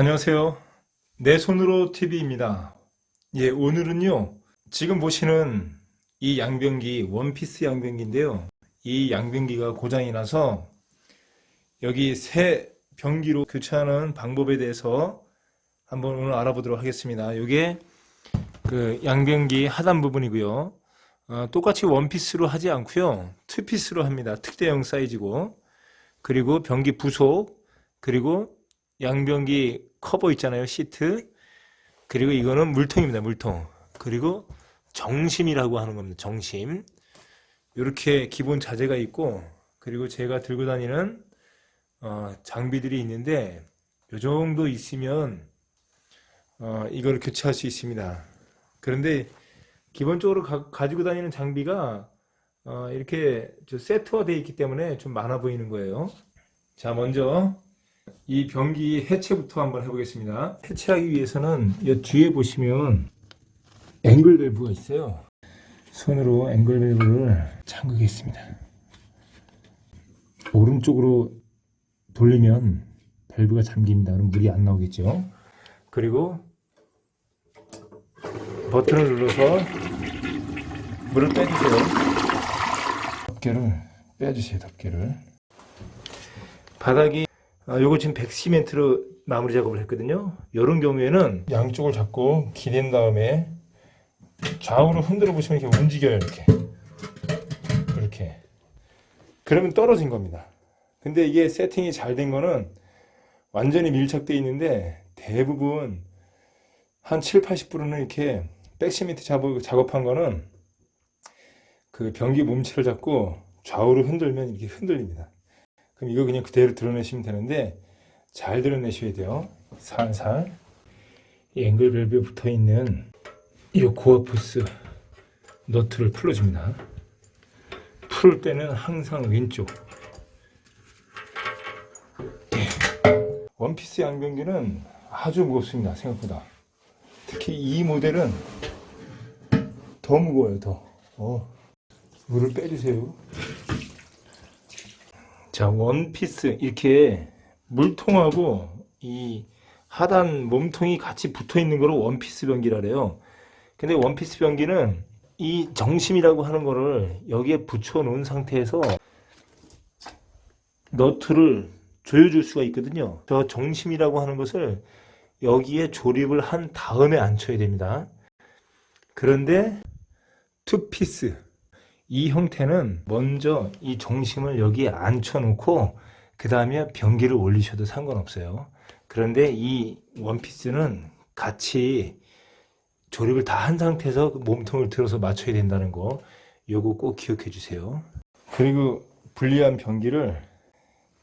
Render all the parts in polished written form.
안녕하세요. 내 손으로 TV입니다. 예, 오늘은요, 지금 보시는 이 양변기, 원피스 양변기인데요. 이 양변기가 고장이 나서 여기 새 변기로 교체하는 방법에 대해서 한번 오늘 알아보도록 하겠습니다. 이게 그 양변기 하단 부분이고요. 똑같이 원피스로 하지 않고요. 투피스로 합니다. 특대형 사이즈고. 그리고 변기 부속, 그리고 양변기 커버 있잖아요. 시트. 그리고 이거는 물통입니다. 물통. 그리고 정심이라고 하는 겁니다. 정심. 이렇게 기본 자재가 있고, 그리고 제가 들고 다니는 장비들이 있는데 이 정도 있으면 이걸 교체할 수 있습니다. 그런데 기본적으로 가지고 다니는 장비가 이렇게 세트화 되어 있기 때문에 좀 많아 보이는 거예요. 자, 먼저 이 변기 해체부터 한번 해보겠습니다. 해체하기 위해서는 이 뒤에 보시면 앵글 밸브가 있어요. 손으로 앵글 밸브를 잠그겠습니다. 오른쪽으로 돌리면 밸브가 잠깁니다. 그럼 물이 안 나오겠죠. 그리고 버튼을 눌러서 물을 빼주세요. 덮개를 빼주세요. 덮개를. 바닥이 요거 지금 백시멘트로 마무리 작업을 했거든요. 이런 경우에는 양쪽을 잡고 기댄 다음에 좌우로 흔들어 보시면 이렇게 움직여요. 이렇게 그러면 떨어진 겁니다. 근데 이게 세팅이 잘 된 거는 완전히 밀착되어 있는데 대부분 한 7-80%는 이렇게 백시멘트 작업한 거는 그 변기 몸체를 잡고 좌우로 흔들면 이렇게 흔들립니다. 그럼 이거 그냥 그대로 드러내시면 되는데 잘 드러내셔야 돼요. 살살. 이 앵글 밸브에 붙어 있는 이 고압호스 너트를 풀어줍니다. 풀을 때는 항상 왼쪽. 원피스 양변기는 아주 무겁습니다. 생각보다. 특히 이 모델은 더 무거워요. 더. 물을 빼주세요. 자, 원피스 이렇게 물통하고 이 하단 몸통이 같이 붙어 있는 거로 원피스 변기라 그래요. 근데 원피스 변기는 이 정심이라고 하는 거를 여기에 붙여 놓은 상태에서 너트를 조여줄 수가 있거든요. 저 정심이라고 하는 것을 여기에 조립을 한 다음에 앉혀야 됩니다. 그런데 투피스 이 형태는 먼저 이 정심을 여기에 앉혀놓고 그 다음에 변기를 올리셔도 상관없어요. 그런데 이 원피스는 같이 조립을 다 한 상태에서 몸통을 들어서 맞춰야 된다는 거 요거 꼭 기억해 주세요. 그리고 분리한 변기를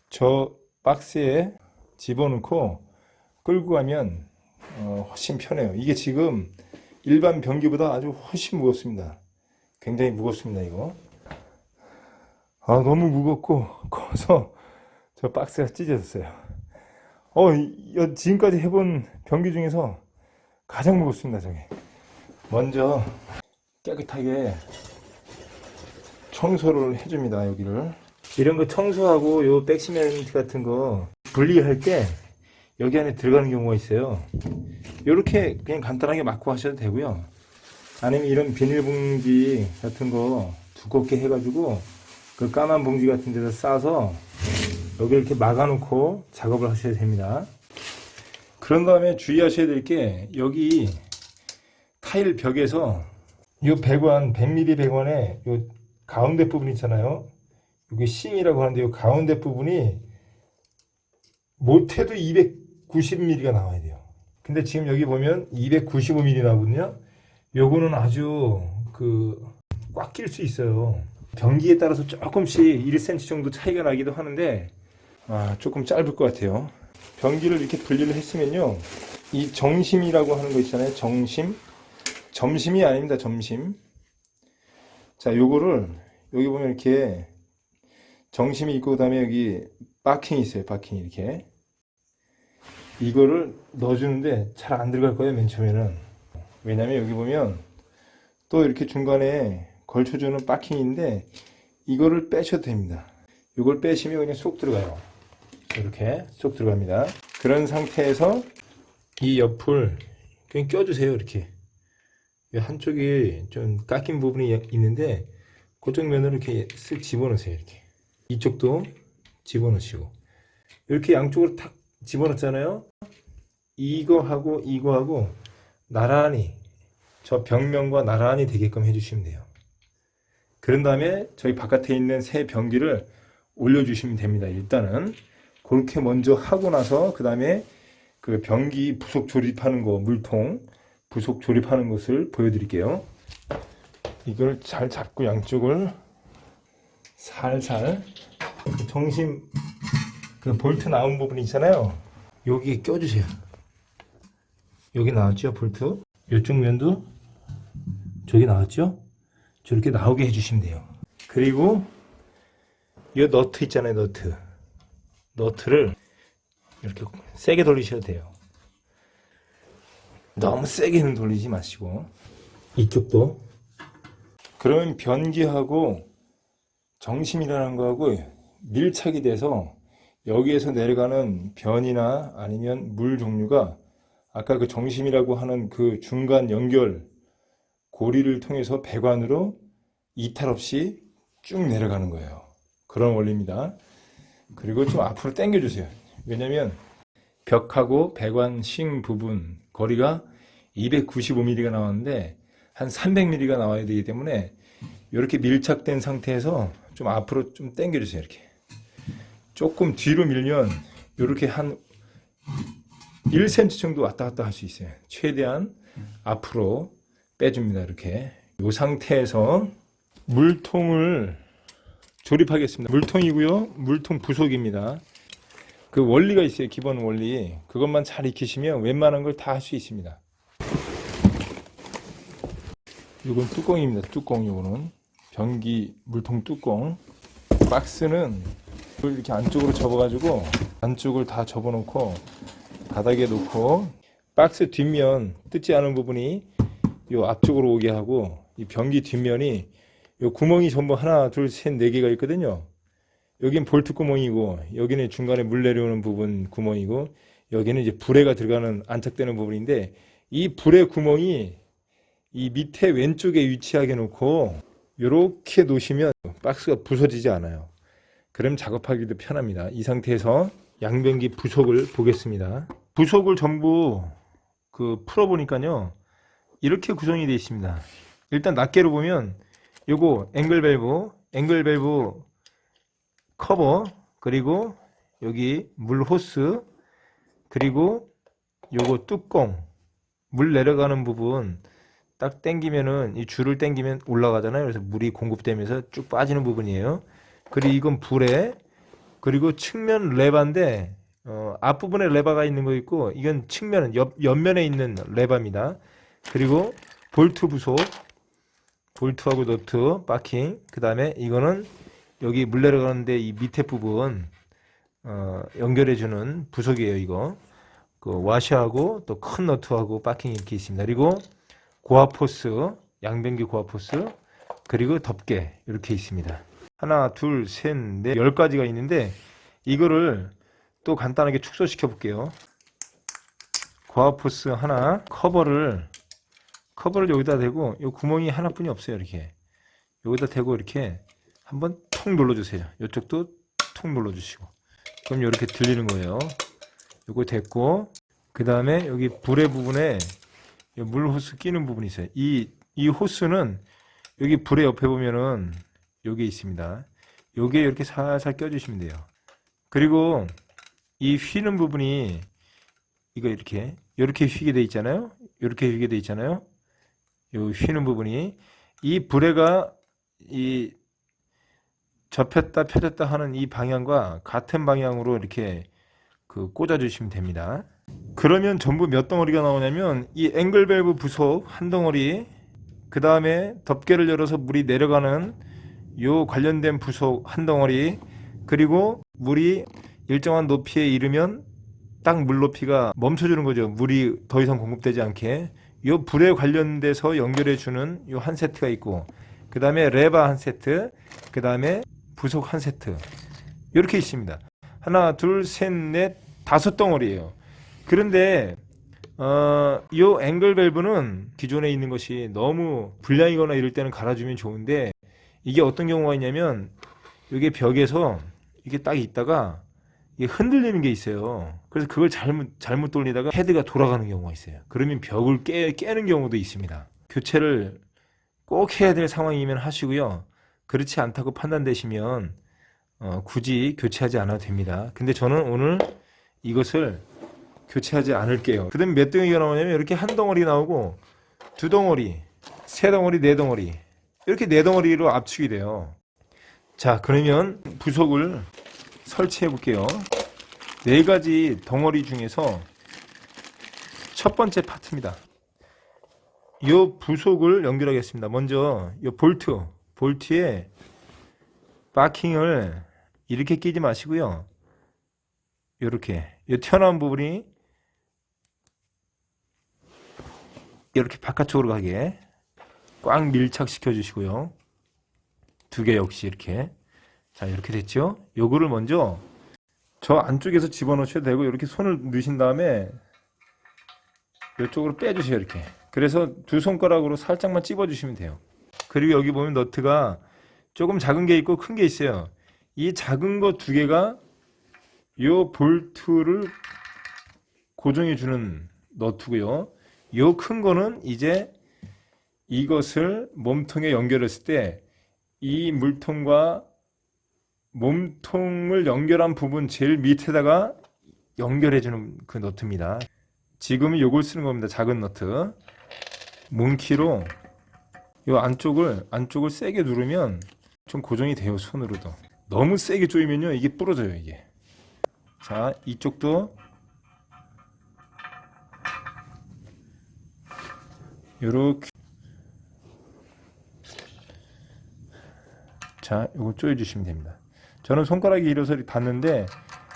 저 박스에 집어넣고 끌고 가면 훨씬 편해요. 이게 지금 일반 변기보다 아주 훨씬 무겁습니다. 굉장히 무겁습니다. 이거 너무 무겁고 커서 저 박스가 찢어졌어요. 지금까지 해본 변기 중에서 가장 무겁습니다. 저게 먼저 깨끗하게 청소를 해줍니다. 여기를 이런 거 청소하고 요 백시멘트 같은 거 분리할 때 여기 안에 들어가는 경우가 있어요. 이렇게 그냥 간단하게 막고 하셔도 되고요. 아니면 이런 비닐봉지 같은 거 두껍게 해가지고 그 까만 봉지 같은 데서 싸서 여기 이렇게 막아놓고 작업을 하셔야 됩니다. 그런 다음에 주의하셔야 될 게 여기 타일 벽에서 이 배관 100mm 배관에 이 가운데 부분 있잖아요. 이게 심이라고 하는데 이 가운데 부분이 못해도 290mm가 나와야 돼요. 근데 지금 여기 보면 295mm 나오거든요. 요거는 아주 꽉 낄 수 있어요. 변기에 따라서 조금씩 1cm 정도 차이가 나기도 하는데 조금 짧을 것 같아요. 변기를 이렇게 분리를 했으면요, 이 정심이라고 하는 거 있잖아요. 점심이 아닙니다. 점심. 자, 요거를 여기 보면 이렇게 정심이 있고 그다음에 여기 바킹이 있어요. 바킹이 이렇게 이거를 넣어주는데 잘 안 들어갈 거예요. 맨 처음에는. 왜냐면 여기 보면 또 이렇게 중간에 걸쳐주는 바킹인데 이거를 빼셔도 됩니다. 이걸 빼시면 그냥 쏙 들어가요. 이렇게 쏙 들어갑니다. 그런 상태에서 이 옆을 그냥 껴주세요. 이렇게 한쪽이 좀 깎인 부분이 있는데 그쪽 면으로 이렇게 쓱 집어넣으세요. 이렇게 이쪽도 집어넣으시고 이렇게 양쪽으로 탁 집어넣었잖아요. 이거하고 나란히 저 벽면과 나란히 되게끔 해주시면 돼요. 그런 다음에 저희 바깥에 있는 새 변기를 올려주시면 됩니다. 일단은 그렇게 먼저 하고 나서 그 다음에 그 변기 부속 조립하는 거, 물통 부속 조립하는 것을 보여드릴게요. 이걸 잘 잡고 양쪽을 살살 정심 그 볼트 나온 부분이 있잖아요. 여기에 껴주세요. 여기 나왔죠, 볼트. 이쪽 면도 저기 나왔죠. 저렇게 나오게 해주시면 돼요. 그리고 이 너트 있잖아요, 너트를 이렇게 세게 돌리셔도 돼요. 너무 세게는 돌리지 마시고 이쪽도. 그러면 변기하고 정심이라는 거하고 밀착이 돼서 여기에서 내려가는 변이나 아니면 물 종류가 아까 그 정심이라고 하는 그 중간 연결 고리를 통해서 배관으로 이탈 없이 쭉 내려가는 거예요. 그런 원리입니다. 그리고 좀 앞으로 당겨 주세요. 왜냐면 벽하고 배관 싱 부분 거리가 295mm가 나왔는데 한 300mm가 나와야 되기 때문에 이렇게 밀착된 상태에서 좀 앞으로 좀 당겨 주세요. 이렇게 조금 뒤로 밀면 이렇게 한 1cm 정도 왔다 갔다 할 수 있어요. 최대한 앞으로 빼줍니다. 이렇게 이 상태에서 물통을 조립하겠습니다. 물통이고요. 물통 부속입니다. 그 원리가 있어요. 기본 원리. 그것만 잘 익히시면 웬만한 걸 다 할 수 있습니다. 이건 뚜껑입니다. 뚜껑. 요거는 변기 물통 뚜껑. 박스는 이렇게 안쪽으로 접어가지고 안쪽을 다 접어놓고 바닥에 놓고 박스 뒷면 뜯지 않은 부분이 요 앞쪽으로 오게 하고 이 변기 뒷면이 요 구멍이 전부 하나, 둘, 셋, 네 개가 있거든요. 여긴 볼트 구멍이고 여기는 중간에 물 내려오는 부분 구멍이고 여기는 이제 불에가 들어가는 안착되는 부분인데 이 불의 구멍이 이 밑에 왼쪽에 위치하게 놓고 이렇게 놓으시면 박스가 부서지지 않아요. 그럼 작업하기도 편합니다. 이 상태에서 양변기 부속을 보겠습니다. 부속을 전부 그 풀어보니까요. 이렇게 구성이 되어 있습니다. 일단 낱개로 보면 요거 앵글 밸브 커버, 그리고 여기 물 호스, 그리고 요거 뚜껑, 물 내려가는 부분 딱 당기면은 이 줄을 당기면 올라가잖아요. 그래서 물이 공급되면서 쭉 빠지는 부분이에요. 그리고 이건 불에, 그리고 측면 레바인데 앞부분에 레바가 있는 거 있고 이건 측면은 옆면에 있는 레바입니다. 그리고 볼트 부속, 볼트하고 너트, 바킹. 그 다음에 이거는 여기 물 내려가는데 이 밑에 부분 연결해주는 부속이에요. 이거 그 와셔하고 또 큰 너트하고 바킹이 이렇게 있습니다. 그리고 고압호스, 양변기 고압호스, 그리고 덮개 이렇게 있습니다. 하나, 둘, 셋, 넷, 10가지가 있는데 이거를 또 간단하게 축소시켜 볼게요. 고압호스 하나, 커버를 여기다 대고 이 구멍이 하나뿐이 없어요. 이렇게 여기다 대고 이렇게 한번 통 눌러주세요. 이쪽도 통 눌러주시고 그럼 이렇게 들리는 거예요. 요거 됐고 그 다음에 여기 불의 부분에 물 호스 끼는 부분이 있어요. 이 호스는 여기 불의 옆에 보면은 여기 있습니다. 요게 이렇게 살살 껴주시면 돼요. 그리고 이 휘는 부분이 이거 이렇게 휘게 돼 있잖아요. 이렇게 휘게 돼 있잖아요. 요 휘는 부분이 이 불에가 이 접혔다 펴졌다 하는 이 방향과 같은 방향으로 이렇게 그 꽂아 주시면 됩니다. 그러면 전부 몇 덩어리가 나오냐면 이 앵글 밸브 부속 한 덩어리, 그 다음에 덮개를 열어서 물이 내려가는 요 관련된 부속 한 덩어리, 그리고 물이 일정한 높이에 이르면 딱 물 높이가 멈춰주는 거죠. 물이 더 이상 공급되지 않게. 요 불에 관련돼서 연결해 주는 요 한 세트가 있고, 그 다음에 레바 한 세트, 그 다음에 부속 한 세트, 이렇게 있습니다. 하나, 둘, 셋, 넷, 5덩어리예요. 그런데 요 앵글 밸브는 기존에 있는 것이 너무 불량이거나 이럴 때는 갈아주면 좋은데, 이게 어떤 경우가 있냐면 이게 벽에서 이게 딱 있다가 이게 흔들리는 게 있어요. 그래서 그걸 잘못 돌리다가 헤드가 돌아가는 경우가 있어요. 그러면 벽을 깨는 경우도 있습니다. 교체를 꼭 해야 될 상황이면 하시고요. 그렇지 않다고 판단되시면 굳이 교체하지 않아도 됩니다. 근데 저는 오늘 이것을 교체하지 않을게요. 그 다음에 몇 덩어리가 나오냐면 이렇게 한 덩어리 나오고 두 덩어리, 세 덩어리, 네 덩어리, 이렇게 네 덩어리로 압축이 돼요. 자, 그러면 부속을 설치해 볼게요. 네 가지 덩어리 중에서 첫 번째 파트입니다. 이 부속을 연결하겠습니다. 먼저 이 볼트에 바킹을 이렇게 끼지 마시고요. 이렇게 이 튀어나온 부분이 이렇게 바깥쪽으로 가게 꽉 밀착시켜 주시고요. 두 개 역시 이렇게. 자, 이렇게 됐죠? 요거를 먼저 저 안쪽에서 집어넣으셔도 되고, 이렇게 손을 넣으신 다음에 이쪽으로 빼주세요. 이렇게. 그래서 두 손가락으로 살짝만 찝어주시면 돼요. 그리고 여기 보면 너트가 조금 작은 게 있고 큰 게 있어요. 이 작은 거 두 개가 요 볼트를 고정해주는 너트고요. 요 큰 거는 이제 이것을 몸통에 연결했을 때 이 물통과 몸통을 연결한 부분 제일 밑에다가 연결해주는 그 너트입니다. 지금은 요걸 쓰는 겁니다. 작은 너트. 몽키로 요 안쪽을 세게 누르면 좀 고정이 돼요. 손으로도. 너무 세게 조이면요, 이게 부러져요. 이게. 자, 이쪽도 요렇게. 자, 요거 조여주시면 됩니다. 저는 손가락이 길어서 닿는데,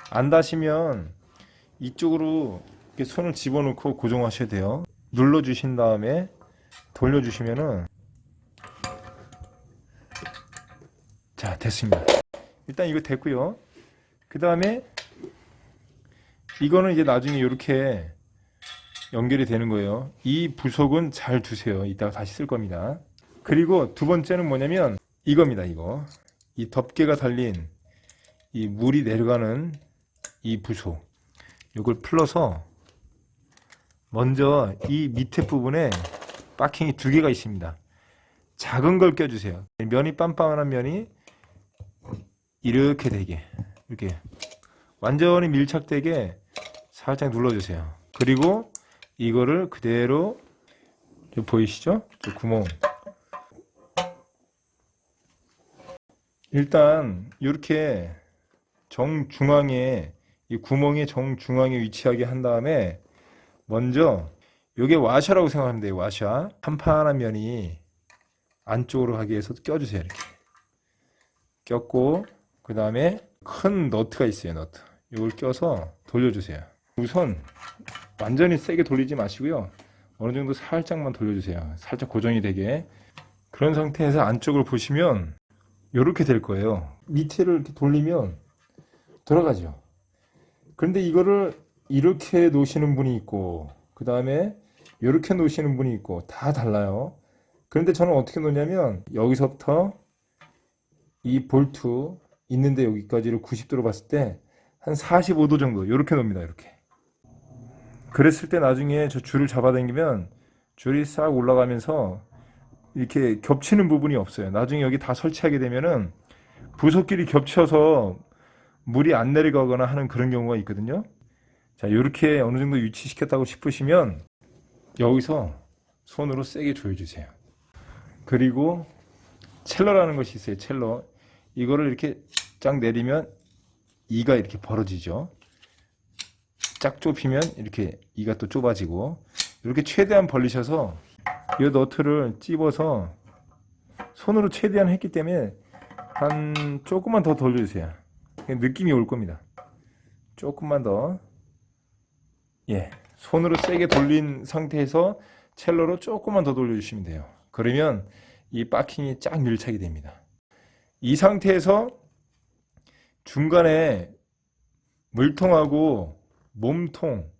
안 닿으시면 이쪽으로 이렇게 손을 집어넣고 고정하셔야 돼요. 눌러주신 다음에 돌려주시면은, 자, 됐습니다. 일단 이거 됐고요. 그 다음에 이거는 이제 나중에 이렇게 연결이 되는 거예요. 이 부속은 잘 두세요. 이따가 다시 쓸 겁니다. 그리고 두 번째는 뭐냐면 이겁니다. 이거. 이 덮개가 달린 이 물이 내려가는 이 부속. 이걸 풀러서 먼저 이 밑에 부분에 바킹이 두 개가 있습니다. 작은 걸 껴주세요. 면이 빤빤한 면이 이렇게 되게, 이렇게 완전히 밀착되게 살짝 눌러주세요. 그리고 이거를 그대로, 보이시죠? 그 구멍. 일단 이렇게 정중앙에, 이 구멍의 정중앙에 위치하게 한 다음에 먼저 이게 와셔라고 생각하면 돼요. 와셔. 판판한 면이 안쪽으로 가게 해서 껴주세요. 이렇게 꼈고, 그 다음에 큰 너트가 있어요. 너트. 이걸 껴서 돌려주세요. 우선 완전히 세게 돌리지 마시고요. 어느 정도 살짝만 돌려주세요. 살짝 고정이 되게. 그런 상태에서 안쪽을 보시면 이렇게 될 거예요. 밑에를 이렇게 돌리면 들어가죠. 그런데 이거를 이렇게 놓으시는 분이 있고, 그 다음에 이렇게 놓으시는 분이 있고, 다 달라요. 그런데 저는 어떻게 놓냐면 여기서부터 이 볼트 있는데 여기까지를 90도로 봤을 때 한 45도 정도 이렇게 놓습니다. 이렇게. 그랬을 때 나중에 저 줄을 잡아당기면 줄이 싹 올라가면서 이렇게 겹치는 부분이 없어요. 나중에 여기 다 설치하게 되면은 부속끼리 겹쳐서 물이 안 내려가거나 하는 그런 경우가 있거든요. 자, 이렇게 어느 정도 위치시켰다고 싶으시면 여기서 손으로 세게 조여주세요. 그리고 첼러라는 것이 있어요. 첼러. 이거를 이렇게 쫙 내리면 이가 이렇게 벌어지죠. 쫙 좁히면 이렇게 이가 또 좁아지고, 이렇게 최대한 벌리셔서 이 너트를 찝어서 손으로 최대한 했기 때문에 한 조금만 더 돌려주세요. 느낌이 올 겁니다. 조금만 더. 예, 손으로 세게 돌린 상태에서 첼러로 조금만 더 돌려주시면 돼요. 그러면 이 바킹이 쫙 밀착이 됩니다. 이 상태에서 중간에 물통하고 몸통,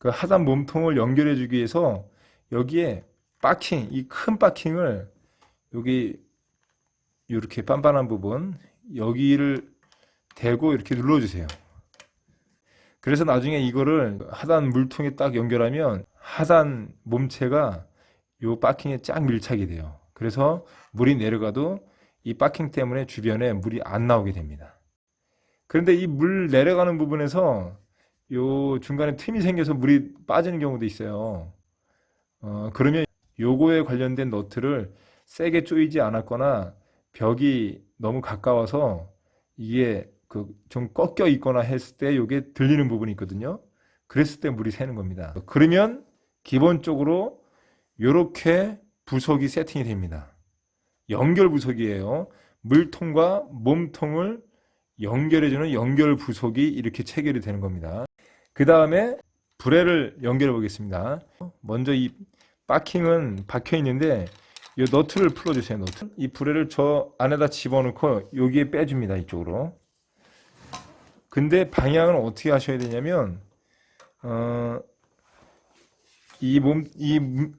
그 하단 몸통을 연결해 주기 위해서 여기에 바킹, 이 큰 바킹을 여기 이렇게 빤빤한 부분 여기를 대고 이렇게 눌러주세요. 그래서 나중에 이거를 하단 물통에 딱 연결하면 하단 몸체가 요 바킹에 쫙 밀착이 돼요. 그래서 물이 내려가도 이 바킹 때문에 주변에 물이 안 나오게 됩니다. 그런데 이 물 내려가는 부분에서 요 중간에 틈이 생겨서 물이 빠지는 경우도 있어요. 그러면 요거에 관련된 너트를 세게 조이지 않았거나 벽이 너무 가까워서 이게 그 좀 꺾여 있거나 했을 때 요게 들리는 부분이 있거든요. 그랬을 때 물이 새는 겁니다. 그러면 기본적으로 요렇게 부속이 세팅이 됩니다. 연결 부속이에요. 물통과 몸통을 연결해주는 연결 부속이 이렇게 체결이 되는 겁니다. 그 다음에 브레를 연결해 보겠습니다. 먼저 이 바킹은 박혀 있는데 이 너트를 풀어주세요. 너트. 이 브레를 저 안에다 집어넣고 여기에 빼줍니다. 이쪽으로. 근데 방향은 어떻게 하셔야 되냐면 이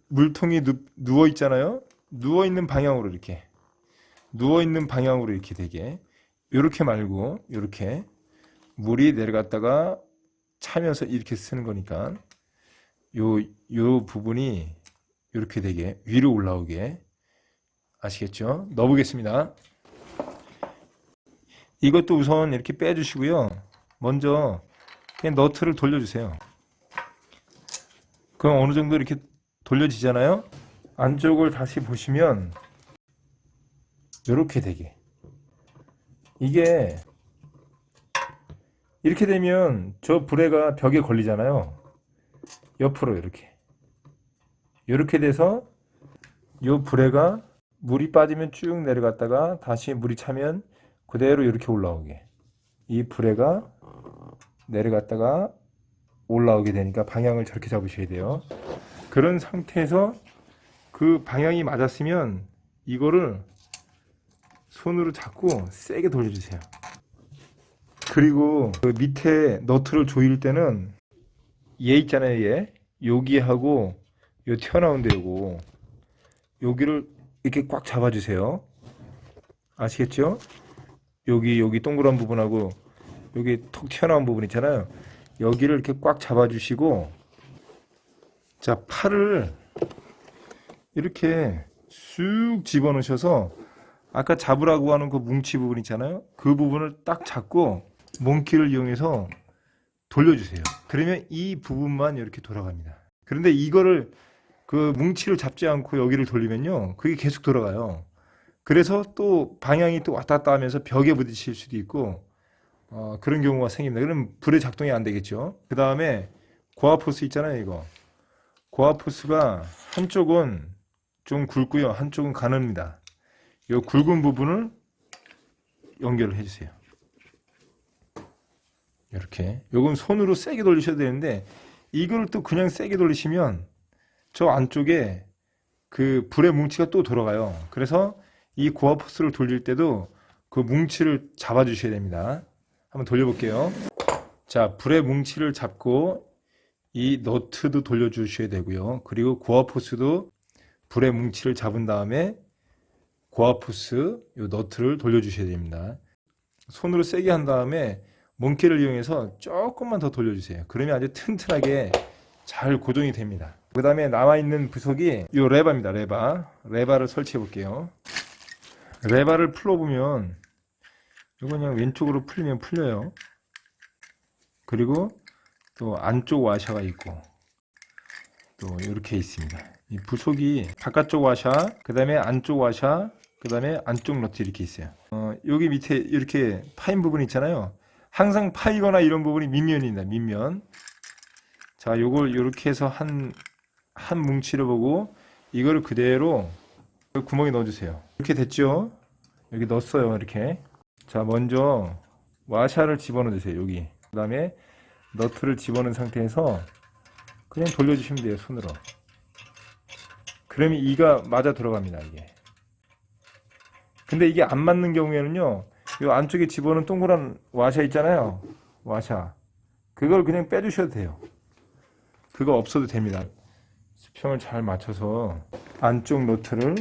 물통이 누워 있잖아요. 누워 있는 방향으로 이렇게 되게 이렇게 말고 이렇게 물이 내려갔다가 차면서 이렇게 쓰는 거니까 요 부분이 이렇게 되게 위로 올라오게 아시겠죠? 넣어보겠습니다. 이것도 우선 이렇게 빼주시고요. 먼저 그냥 너트를 돌려주세요. 그럼 어느 정도 이렇게 돌려지잖아요. 안쪽을 다시 보시면 이렇게 되게 이게 이렇게 되면 저 브레가 벽에 걸리잖아요. 옆으로 이렇게 돼서 이 브레가 물이 빠지면 쭉 내려갔다가 다시 물이 차면 그대로 이렇게 올라오게 이 브레가 내려갔다가 올라오게 되니까 방향을 저렇게 잡으셔야 돼요. 그런 상태에서 그 방향이 맞았으면 이거를 손으로 잡고 세게 돌려주세요. 그리고 그 밑에 너트를 조일 때는 얘 있잖아요. 얘 여기 하고 요 튀어나온 데 요거 여기를 이렇게 꽉 잡아주세요. 아시겠죠? 여기 동그란 부분하고 여기 톡 튀어나온 부분 있잖아요. 여기를 이렇게 꽉 잡아주시고 자 팔을 이렇게 쑥 집어넣으셔서 아까 잡으라고 하는 그 뭉치 부분 있잖아요. 그 부분을 딱 잡고 몽키를 이용해서 돌려주세요. 그러면 이 부분만 이렇게 돌아갑니다. 그런데 이거를 그 뭉치를 잡지 않고 여기를 돌리면요. 그게 계속 돌아가요. 그래서 또 방향이 또 왔다 갔다 하면서 벽에 부딪힐 수도 있고 그런 경우가 생깁니다. 그럼 불의 작동이 안 되겠죠. 그 다음에 고압호스 있잖아요. 이거 고압호스가 한쪽은 좀 굵고요. 한쪽은 가늡니다. 이 굵은 부분을 연결을 해주세요. 이렇게 요건 손으로 세게 돌리셔야 되는데 이걸 또 그냥 세게 돌리시면 저 안쪽에 그 불의 뭉치가 또 돌아가요. 그래서 이 고압호스를 돌릴 때도 그 뭉치를 잡아 주셔야 됩니다. 한번 돌려볼게요. 자, 불의 뭉치를 잡고 이 너트도 돌려 주셔야 되고요. 그리고 고압호스도 불의 뭉치를 잡은 다음에 고압호스 요 너트를 돌려 주셔야 됩니다. 손으로 세게 한 다음에 몽키를 이용해서 조금만 더 돌려주세요. 그러면 아주 튼튼하게 잘 고정이 됩니다. 그 다음에 남아있는 부속이 이 레바입니다. 레바를 설치해 볼게요. 레바를 풀어보면 이거 그냥 왼쪽으로 풀리면 풀려요. 그리고 또 안쪽 와샤가 있고 또 이렇게 있습니다. 이 부속이 바깥쪽 와샤, 그 다음에 안쪽 와샤, 그 다음에 안쪽 너트 이렇게 있어요. 여기 밑에 이렇게 파인 부분 있잖아요. 항상 파이거나 이런 부분이 밑면입니다. 밑면. 자, 요걸 이렇게 해서 한 뭉치를 보고 이거를 그대로 구멍에 넣어주세요. 이렇게 됐죠? 여기 넣었어요. 이렇게. 자, 먼저 와샤를 집어넣어주세요. 여기. 그 다음에 너트를 집어넣은 상태에서 그냥 돌려주시면 돼요. 손으로. 그러면 이가 맞아 들어갑니다. 이게. 근데 이게 안 맞는 경우에는요. 이 안쪽에 집어넣은 동그란 와샤 있잖아요. 와샤. 그걸 그냥 빼주셔도 돼요. 그거 없어도 됩니다. 수평을 잘 맞춰서 안쪽 너트를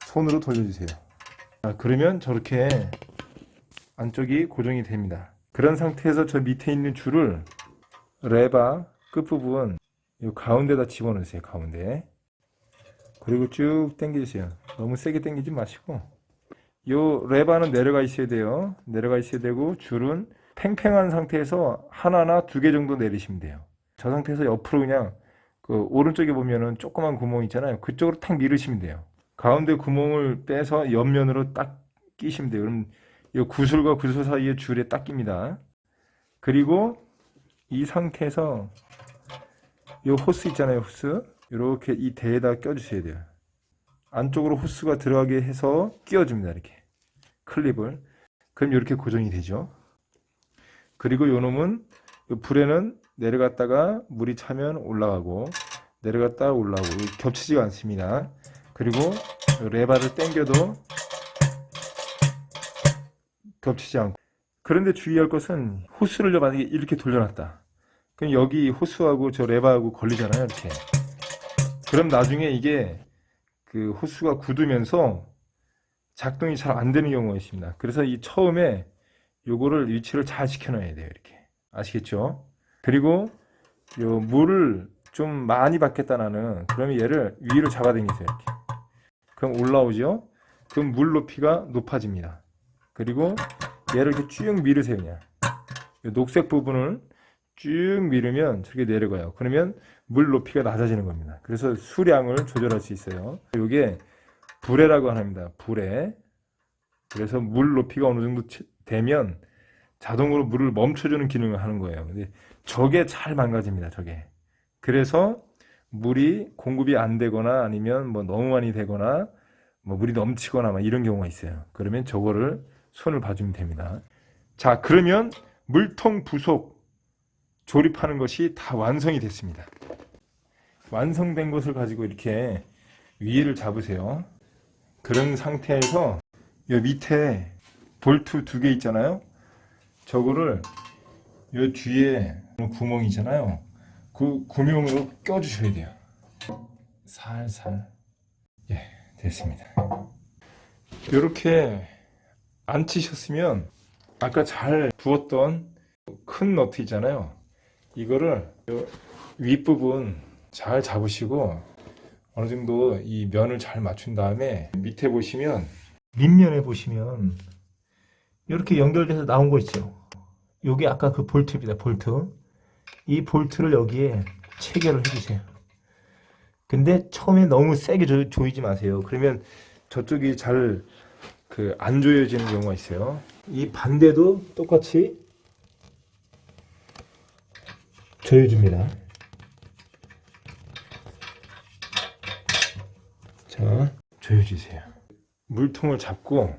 손으로 돌려주세요. 자, 그러면 저렇게 안쪽이 고정이 됩니다. 그런 상태에서 저 밑에 있는 줄을 레바 끝부분 이 가운데다 집어넣으세요. 가운데. 그리고 쭉 당겨주세요. 너무 세게 당기지 마시고 요 레바는 내려가 있어야 돼요. 내려가 있어야 되고 줄은 팽팽한 상태에서 하나나 두 개 정도 내리시면 돼요. 저 상태에서 옆으로 그냥 그 오른쪽에 보면은 조그만 구멍 있잖아요. 그쪽으로 탁 밀으시면 돼요. 가운데 구멍을 빼서 옆면으로 딱 끼시면 돼요. 그럼 이 구슬과 구슬 사이에 줄에 딱 낍니다. 그리고 이 상태에서 이 호스 있잖아요. 호스. 이렇게 이 대에다 껴주셔야 돼요. 안쪽으로 호스가 들어가게 해서 끼워줍니다. 이렇게 클립을. 그럼 이렇게 고정이 되죠. 그리고 요 놈은 요 불에는 내려갔다가 물이 차면 올라가고 내려갔다가 올라오고 겹치지가 않습니다. 그리고 레바를 당겨도 겹치지 않고. 그런데 주의할 것은 호스를 만약에 이렇게 돌려놨다. 그럼 여기 호스하고 저 레바하고 걸리잖아요. 이렇게. 그럼 나중에 이게 그 호스가 굳으면서 작동이 잘 안 되는 경우가 있습니다. 그래서 이 처음에 요거를 위치를 잘 지켜놔야 돼요. 이렇게. 아시겠죠? 그리고 요 물을 좀 많이 받겠다 나는. 그러면 얘를 위로 잡아당기세요. 이렇게. 그럼 올라오죠? 그럼 물 높이가 높아집니다. 그리고 얘를 이렇게 쭉 밀으세요. 그냥. 요 녹색 부분을 쭉 밀으면 저렇게 내려가요. 그러면 물 높이가 낮아지는 겁니다. 그래서 수량을 조절할 수 있어요. 이게 불에라고 합니다. 불에. 그래서 물 높이가 어느 정도 되면 자동으로 물을 멈춰주는 기능을 하는 거예요. 근데 저게 잘 망가집니다. 저게. 그래서 물이 공급이 안 되거나 아니면 뭐 너무 많이 되거나 뭐 물이 넘치거나 막 이런 경우가 있어요. 그러면 저거를 손을 봐주면 됩니다. 자, 그러면 물통 부속 조립하는 것이 다 완성이 됐습니다. 완성된 것을 가지고 이렇게 위를 잡으세요. 그런 상태에서 요 밑에 볼트 2개 있잖아요. 저거를 요 뒤에 구멍이 있잖아요. 그 구멍으로 껴주셔야 돼요. 살살. 예, 됐습니다. 이렇게 앉히셨으면 아까 잘 부었던 큰 너트 있잖아요. 이거를 요 윗부분 잘 잡으시고 어느 정도 이 면을 잘 맞춘 다음에 밑에 보시면 밑면에 보시면 이렇게 연결돼서 나온 거 있죠. 요게 아까 그 볼트입니다. 볼트. 이 볼트를 여기에 체결을 해주세요. 근데 처음에 너무 세게 조이지 마세요. 그러면 저쪽이 잘 안 조여지는 경우가 있어요. 이 반대도 똑같이 조여줍니다. 자, 조여주세요. 물통을 잡고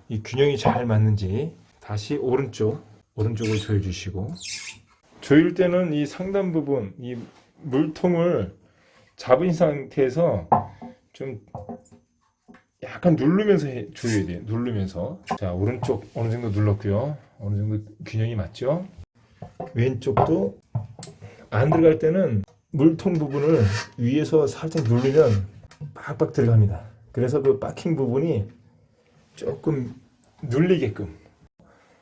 이 균형이 잘 맞는지 다시 오른쪽을 조여주시고, 조일 때는 이 상단 부분, 이 물통을 잡은 상태에서 좀 약간 누르면서 조여야 돼요. 누르면서. 자, 오른쪽 어느 정도 눌렀고요. 어느 정도 균형이 맞죠? 왼쪽도 안 들어갈 때는 물통 부분을 위에서 살짝 누르면 빡빡 들어갑니다. 그래서 그 박힌 부분이 조금 눌리게끔.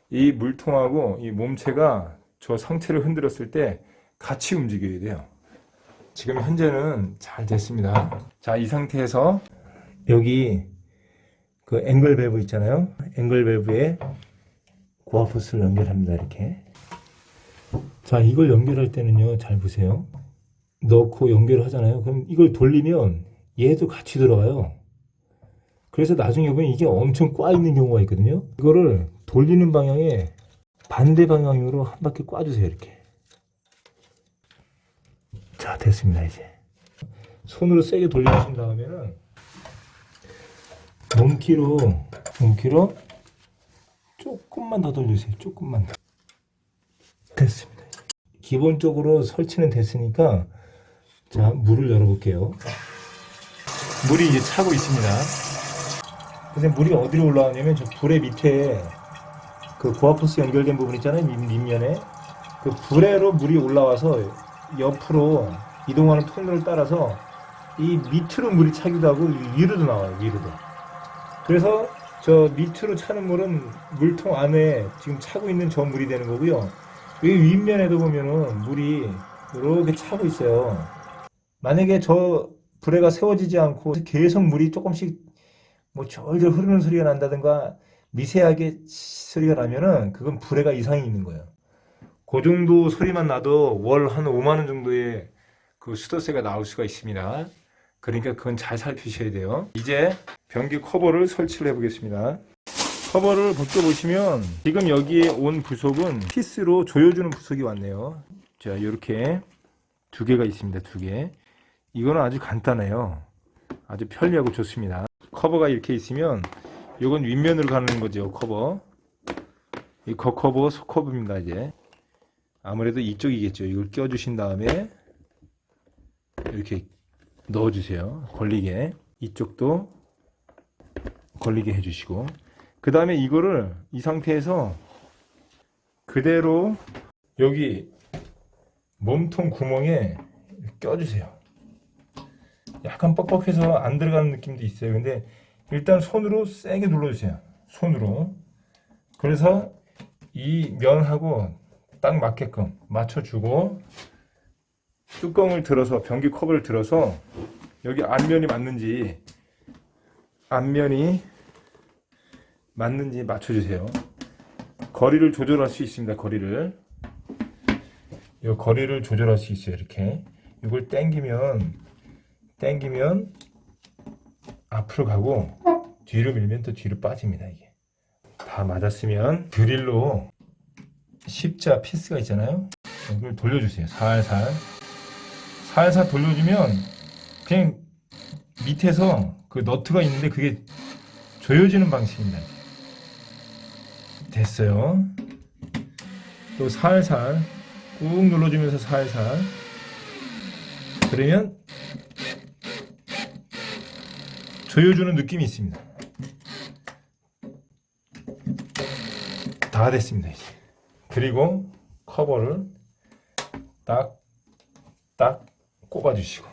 이 물통하고 이 몸체가 저 상체를 흔들었을 때 같이 움직여야 돼요. 지금 현재는 잘 됐습니다. 자, 이 상태에서 여기 그 앵글 밸브 있잖아요. 앵글 밸브에 고압 호스를 연결합니다. 이렇게. 자, 이걸 연결할 때는요, 잘 보세요. 넣고 연결을 하잖아요. 그럼 이걸 돌리면 얘도 같이 들어가요. 그래서 나중에 보면 이게 엄청 꽈 있는 경우가 있거든요. 이거를 돌리는 방향에 반대 방향으로 한 바퀴 꽈주세요. 이렇게. 자, 됐습니다. 이제 손으로 세게 돌려주신 다음에는 몸키로 조금만 더 돌려주세요. 조금만 더. 됐습니다. 기본적으로 설치는 됐으니까, 자, 물을 열어볼게요. 물이 이제 차고 있습니다. 근데 물이 어디로 올라가냐면 저 불의 밑에 그 고압호스 연결된 부분 있잖아요. 밑면에 그 불에로 물이 올라와서 옆으로 이동하는 통로를 따라서 이 밑으로 물이 차기도 하고 위로도 나와요. 위로도. 그래서 저 밑으로 차는 물은 물통 안에 지금 차고 있는 저 물이 되는 거고요. 여기 윗면에도 보면은 물이 이렇게 차고 있어요. 만약에 저 브레가 세워지지 않고 계속 물이 조금씩 뭐 졸졸 흐르는 소리가 난다든가 미세하게 소리가 나면은 그건 브레가 이상이 있는 거예요. 그 정도 소리만 나도 월 한 5만 원 정도의 그 수도세가 나올 수가 있습니다. 그러니까 그건 잘 살피셔야 돼요. 이제 변기 커버를 설치를 해보겠습니다. 커버를 벗겨보시면 지금 여기에 온 부속은 피스로 조여주는 부속이 왔네요. 자, 이렇게 두 개가 있습니다. 두 개. 이거는 아주 간단해요. 아주 편리하고 좋습니다. 커버가 이렇게 있으면 이건 윗면으로 가는 거죠. 커버. 이 겉커버, 속커버입니다. 이제 아무래도 이쪽이겠죠. 이걸 껴주신 다음에 이렇게 넣어주세요. 걸리게. 이쪽도 걸리게 해주시고, 그 다음에 이거를 이 상태에서 그대로 여기 몸통 구멍에 껴주세요. 약간 뻑뻑해서 안 들어가는 느낌도 있어요. 근데 일단 손으로 세게 눌러주세요. 손으로. 그래서 이 면하고 딱 맞게끔 맞춰주고, 뚜껑을 들어서 변기 컵을 들어서 여기 앞면이 맞는지 맞춰주세요. 거리를 조절할 수 있습니다. 거리를 조절할 수 있어요. 이렇게 이걸 당기면 앞으로 가고, 뒤로 밀면 또 뒤로 빠집니다. 이게 다 맞았으면 드릴로 십자 피스가 있잖아요. 이걸 돌려주세요. 살살 돌려주면 그냥 밑에서 그 너트가 있는데 그게 조여지는 방식입니다. 됐어요. 또 살살 꾹 눌러주면서 살살. 그러면 조여주는 느낌이 있습니다. 다 됐습니다. 이제. 그리고 커버를 딱 꼽아주시고,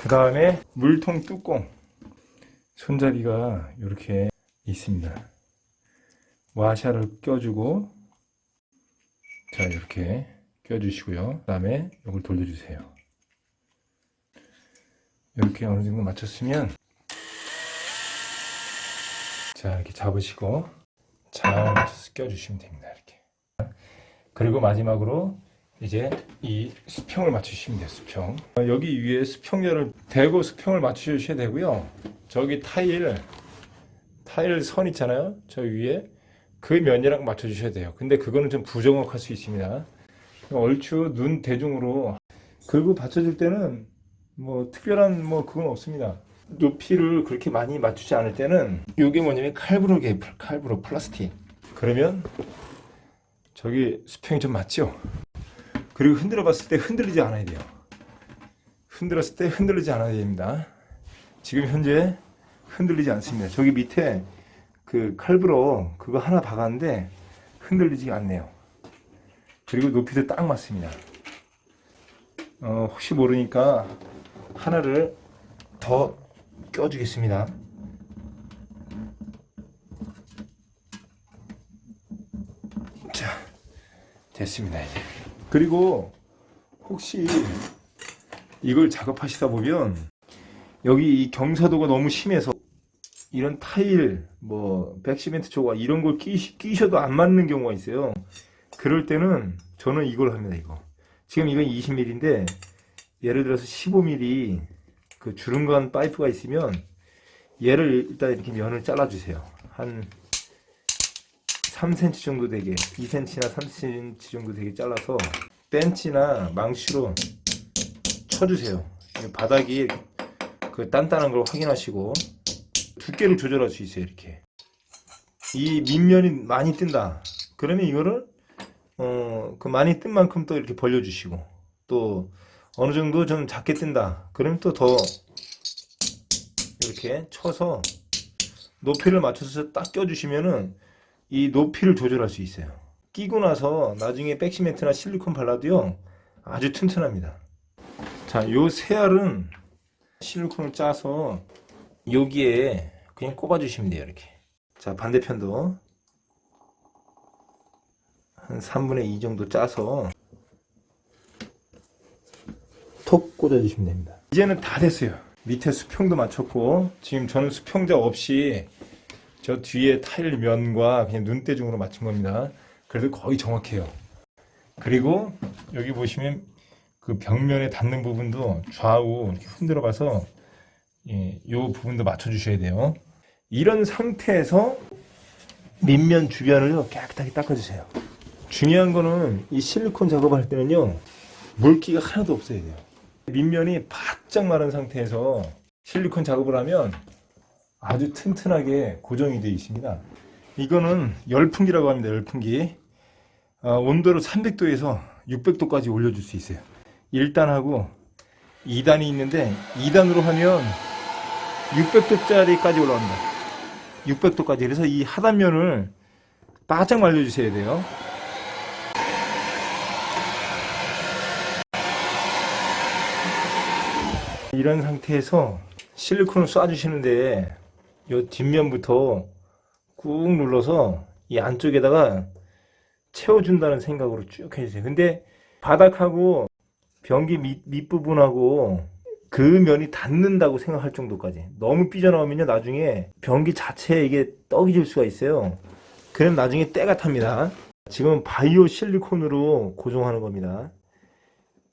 그 다음에 물통 뚜껑 손잡이가 이렇게 있습니다. 와샤를 껴주고, 자, 이렇게 껴주시고요. 그 다음에 이걸 돌려주세요. 이렇게 어느 정도 맞췄으면, 자, 이렇게 잡으시고 잘 맞춰서 껴주시면 됩니다. 이렇게. 그리고 마지막으로 이제 이 수평을 맞추시면 돼요. 수평. 여기 위에 수평열을 대고 수평을 맞추셔야 되고요. 저기 타일 선 있잖아요. 저 위에 그 면이랑 맞춰주셔야 돼요. 근데 그거는 좀 부정확할 수 있습니다. 얼추 눈 대중으로 그리고 받쳐줄 때는 뭐 특별한 뭐 그건 없습니다. 높이를 그렇게 많이 맞추지 않을 때는 이게 뭐냐면 칼브로 플라스틱. 그러면 저기 수평이 좀 맞죠? 그리고 흔들어 봤을 때 흔들리지 않아야 돼요. 흔들었을 때 흔들리지 않아야 됩니다. 지금 현재 흔들리지 않습니다. 저기 밑에 그 칼브로 그거 하나 박았는데 흔들리지 않네요. 그리고 높이도 딱 맞습니다. 혹시 모르니까 하나를 더 껴주겠습니다. 자, 됐습니다. 이제. 그리고 혹시 이걸 작업하시다 보면 여기 이 경사도가 너무 심해서 이런 타일, 뭐 백시멘트 조각 이런 걸 끼셔도 안 맞는 경우가 있어요. 그럴 때는 저는 이걸 합니다. 이거 지금 이건 20mm인데 예를 들어서 15mm 그 주름간 파이프가 있으면 얘를 일단 이렇게 면을 잘라주세요. 한 3cm 정도 되게, 2cm나 3cm 정도 되게 잘라서 벤치나 망치로 쳐주세요. 바닥이 그 단단한 걸 확인하시고 두께를 조절할 수 있어요. 이렇게 이 밑면이 많이 뜬다 그러면 이거를 그 많이 뜬 만큼 또 이렇게 벌려주시고, 또 어느 정도 좀 작게 뜬다 그러면 또 더 이렇게 쳐서 높이를 맞춰서 딱 껴주시면은 이 높이를 조절할 수 있어요. 끼고 나서 나중에 백시멘트나 실리콘 발라도요 아주 튼튼합니다. 자, 요 새알은 실리콘을 짜서 여기에 그냥 꼽아 주시면 돼요. 이렇게. 자, 반대편도 한 3분의 2 정도 짜서 톡 꽂아 주시면 됩니다. 이제는 다 됐어요. 밑에 수평도 맞췄고, 지금 저는 수평자 없이 저 뒤에 타일 면과 그냥 눈대중으로 맞춘 겁니다. 그래도 거의 정확해요. 그리고 여기 보시면 그 벽면에 닿는 부분도 좌우 이렇게 흔들어 가서 이 부분도 맞춰 주셔야 돼요. 이런 상태에서 밑면 주변을 깨끗하게 닦아 주세요. 중요한 거는 이 실리콘 작업할 때는요, 물기가 하나도 없어야 돼요. 밑면이 바짝 마른 상태에서 실리콘 작업을 하면 아주 튼튼하게 고정이 되어 있습니다. 이거는 열풍기라고 합니다. 열풍기. 온도를 300도에서 600도까지 올려줄 수 있어요. 1단하고 2단이 있는데 2단으로 하면 600도짜리까지 올라옵니다. 600도까지. 그래서 이 하단면을 바짝 말려주셔야 돼요. 이런 상태에서 실리콘을 쏴주시는데 이 뒷면부터 꾹 눌러서 이 안쪽에다가 채워준다는 생각으로 쭉 해주세요. 근데 바닥하고 변기 밑부분하고 그 면이 닿는다고 생각할 정도까지. 너무 삐져나오면요, 나중에 변기 자체에 이게 떡이 질 수가 있어요. 그럼 나중에 때가 탑니다. 지금은 바이오 실리콘으로 고정하는 겁니다.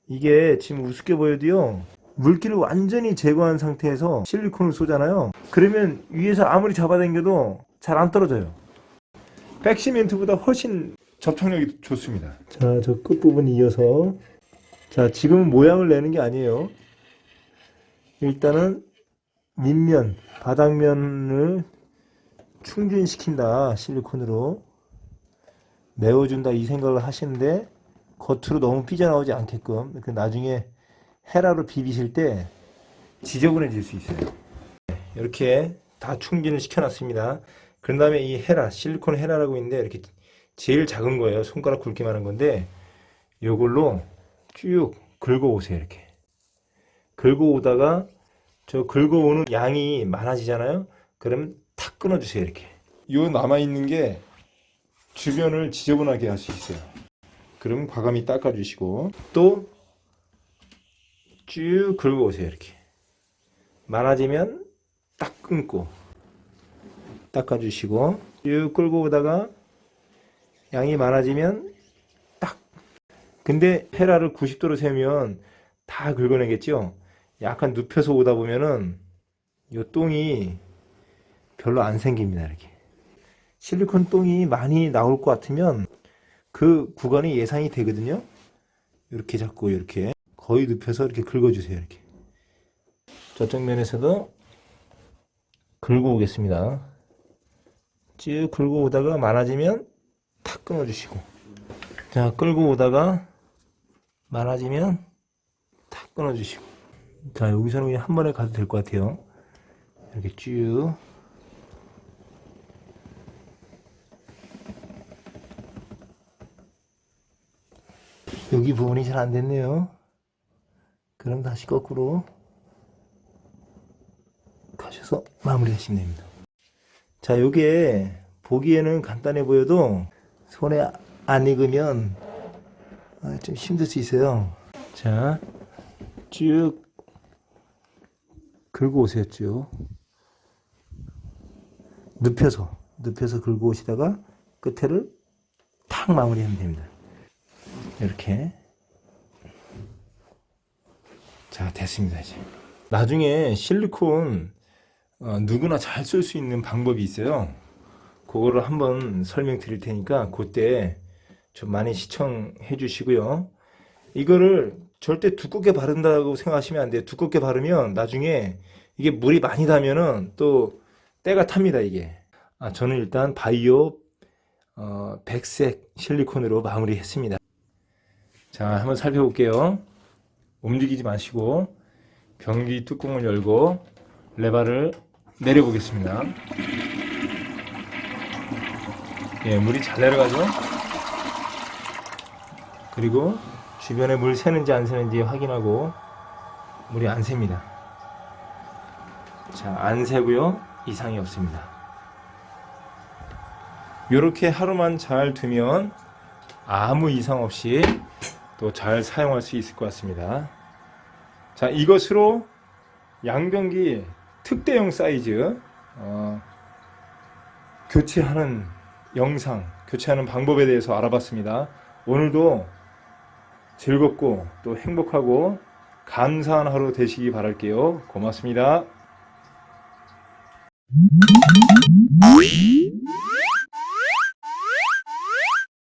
이게 지금 우습게 보여도요, 물기를 완전히 제거한 상태에서 실리콘을 쏘잖아요. 그러면 위에서 아무리 잡아당겨도 잘 안 떨어져요. 백시멘트보다 훨씬 접착력이 좋습니다. 자, 저 끝부분 이어서, 자, 지금은 모양을 내는 게 아니에요. 일단은 밑면, 바닥면을 충진시킨다, 실리콘으로 메워준다, 이 생각을 하시는데 겉으로 너무 삐져나오지 않게끔. 나중에 헤라로 비비실 때 지저분해질 수 있어요. 이렇게 다 충진을 시켜놨습니다. 그런 다음에 이 헤라, 실리콘 헤라라고 있는데 이렇게 제일 작은 거예요. 손가락 굵기만 한 건데 이걸로 쭉 긁어오세요. 이렇게 긁어오다가 저 긁어오는 양이 많아지잖아요. 그러면 탁 끊어주세요. 이렇게. 요 남아있는 게 주변을 지저분하게 할 수 있어요. 그럼 과감히 닦아주시고 또 쭉 긁어오세요. 이렇게 많아지면 딱 끊고 닦아주시고 쭉 끌고 오다가 양이 많아지면 딱. 근데 헤라를 90도로 세우면 다 긁어내겠죠. 약간 눕혀서 오다 보면은 요 똥이 별로 안 생깁니다. 이렇게 실리콘 똥이 많이 나올 것 같으면 그 구간이 예상이 되거든요. 이렇게 잡고 이렇게 거의 눕혀서 이렇게 긁어주세요. 이렇게 저쪽 면에서도 긁어오겠습니다. 쭉 긁어오다가 많아지면 탁 끊어주시고, 자, 끌고 오다가 많아지면 탁 끊어주시고, 자, 여기서는 그냥 한 번에 가도 될 것 같아요. 이렇게 쭉. 여기 부분이 잘 안 됐네요. 그럼 다시 거꾸로 가셔서 마무리 하시면 됩니다. 자, 요게 보기에는 간단해 보여도 손에 안 익으면 좀 힘들 수 있어요. 자, 쭉 긁어 오세요. 쭉 눕혀서 긁어 오시다가 끝에를 탁 마무리하면 됩니다. 이렇게. 자, 됐습니다. 이제 나중에 실리콘 누구나 잘 쓸 수 있는 방법이 있어요. 그거를 한번 설명드릴 테니까 그때 좀 많이 시청해 주시고요. 이거를 절대 두껍게 바른다고 생각하시면 안 돼요. 두껍게 바르면 나중에 이게 물이 많이 닿으면은 또 때가 탑니다. 이게. 저는 일단 바이오 백색 실리콘으로 마무리했습니다. 자, 한번 살펴볼게요. 움직이지 마시고 변기 뚜껑을 열고 레바를 내려보겠습니다. 예, 물이 잘 내려가죠. 그리고 주변에 물 새는지 안 새는지 확인하고 물이 안 셉니다. 자, 안 새고요. 이상이 없습니다. 이렇게 하루만 잘 두면 아무 이상 없이 또 잘 사용할 수 있을 것 같습니다. 자, 이것으로 양변기 특대용 사이즈 교체하는 영상, 교체하는 방법에 대해서 알아봤습니다. 오늘도 즐겁고 또 행복하고 감사한 하루 되시기 바랄게요. 고맙습니다.